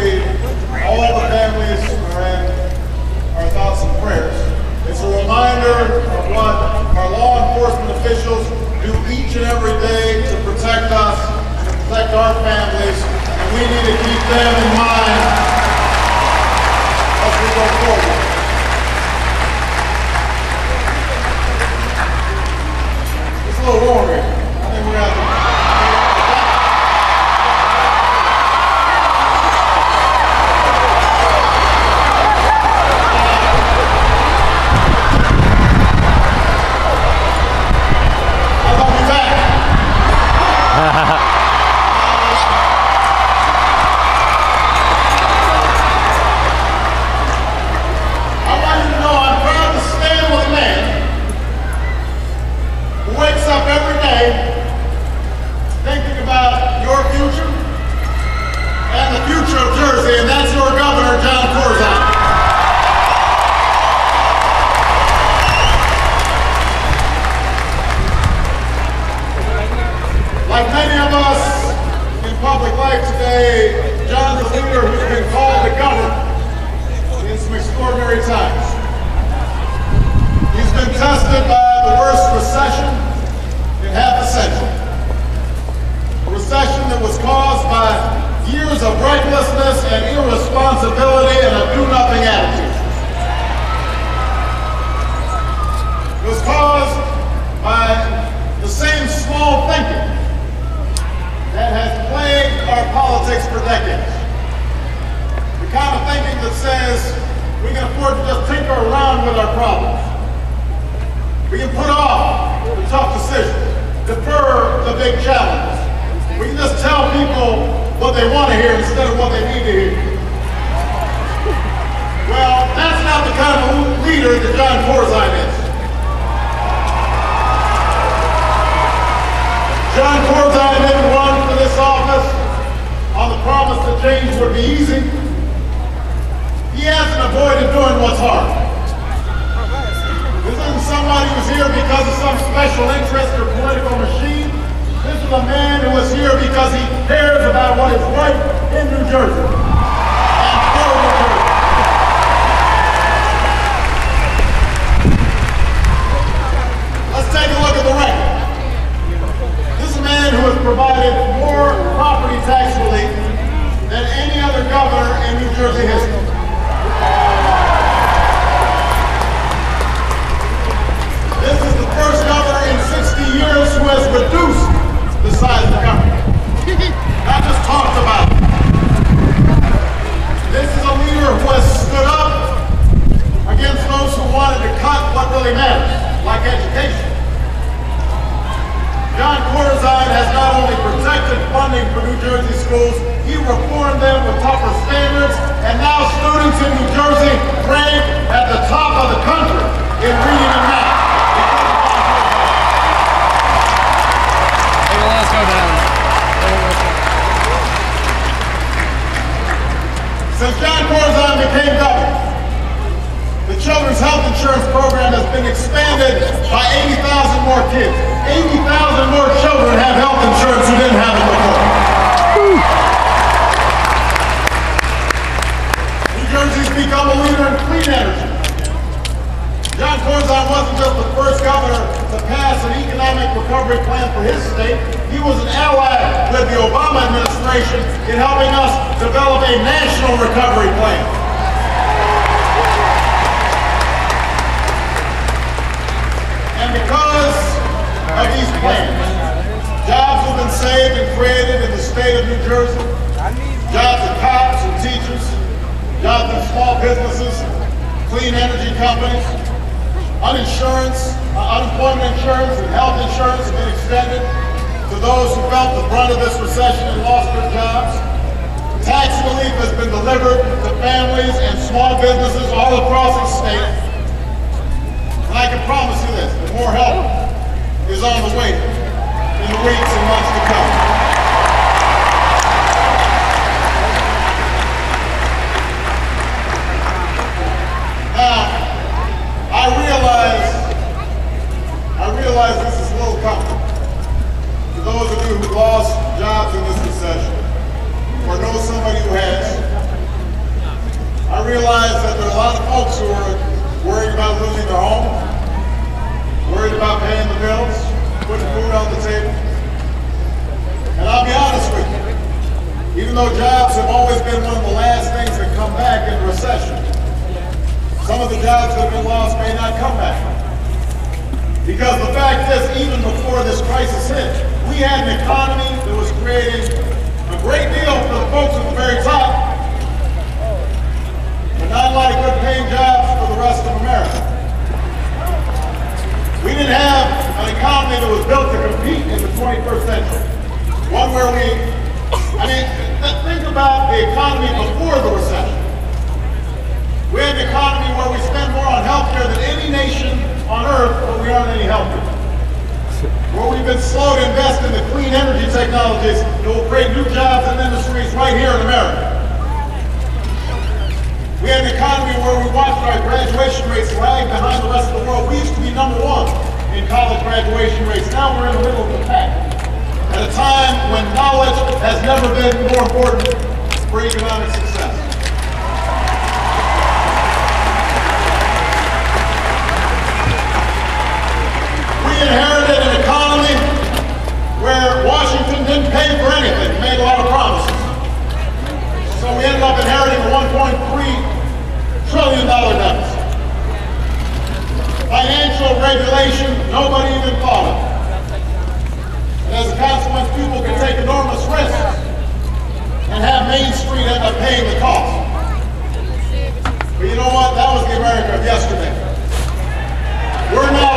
obviously, all the families are in our thoughts and prayers. It's a reminder of what our law enforcement officials do each and every day to protect us, to protect our families, and we need to keep them in mind as we go forward. It's a little warm here. I think we're going to have to... and that's your governor, Jon Corzine. Like many of us in public life today, Jon's a leader who's been called to govern in some extraordinary times. He's been tested by the worst recession in half a century. A recession that was caused by years of recklessness and irresponsibility and a do-nothing attitude. It was caused by the same small thinking that has plagued our politics for decades. The kind of thinking that says we can afford to just tinker around with our problems. We can put off the tough decisions, defer the big challenges. We can just tell people what they want to hear instead of what they need to hear. Well, that's not the kind of leader that Jon Corzine is. Jon Corzine didn't run for this office on the promise that change would be easy. He hasn't avoided doing what's hard. This isn't somebody who's here because of some special interest or political machine. This is a man who is here because he cares about what is right in New Jersey and for New Jersey. Let's take a look at the record. This is a man who has provided more property tax relief than any other governor in New Jersey history. This is the first governor in 60 years who has reduced the size of the government. Not just talked about it. This is a leader who has stood up against those who wanted to cut what really matters, like education. Jon Corzine has not only protected funding for New Jersey schools, he reformed them with tougher standards, and now students in New Jersey rank at the top of the country in reading and math. Let's go down. Since Jon Corzine became governor, the Children's Health Insurance Program has been expanded by 80,000 more kids. 80,000 more children have health insurance who didn't have it before. New Jersey's become a leader in clean energy. Jon Corzine wasn't just the first governor to pass an economic recovery plan for his state. He was an ally with the Obama administration in helping us develop a national recovery plan. And because of these plans, jobs have been saved and created in the state of New Jersey. Jobs of cops and teachers, jobs in small businesses, clean energy companies. Unemployment insurance and health insurance have been extended to those who felt the brunt of this recession and lost their jobs. Tax relief has been delivered to families and small businesses all across the state. And I can promise you this, that more help is on the way in the weeks and months to come. Now, I realize this is a little comfort to those of you who lost jobs in this recession, or know somebody who has. realize that there are a lot of folks who are worried about losing their home, worried about paying the bills, putting food on the table. And I'll be honest with you, even though jobs have always been one of the last things that come back in a recession, some of the jobs that have been lost may not come back. Because the fact is, even before this crisis hit, we had an economy that was creating a great deal for the folks at the very top, but not a lot of good paying jobs for the rest of America. We didn't have an economy that was built to compete in the 21st century. One where think about the economy before the recession. We had an economy where we spend more on healthcare than any nation on earth, but we aren't any healthier. Where we've been slow to invest in the clean energy technologies that will create new jobs and industries right here in America. We had an economy where we watched our graduation rates lag behind the rest of the world. We used to be #1 in college graduation rates. Now we're in the middle of the pack. At a time when knowledge has never been more important for economic success. We inherited an economy where Washington didn't pay for anything, made a lot of promises. So we ended up inheriting a $1.3 trillion deficit. Financial regulation, nobody even thought of. And as a consequence, people can take enormous risks and have Main Street end up paying the cost. But you know what? That was the America of yesterday. We're not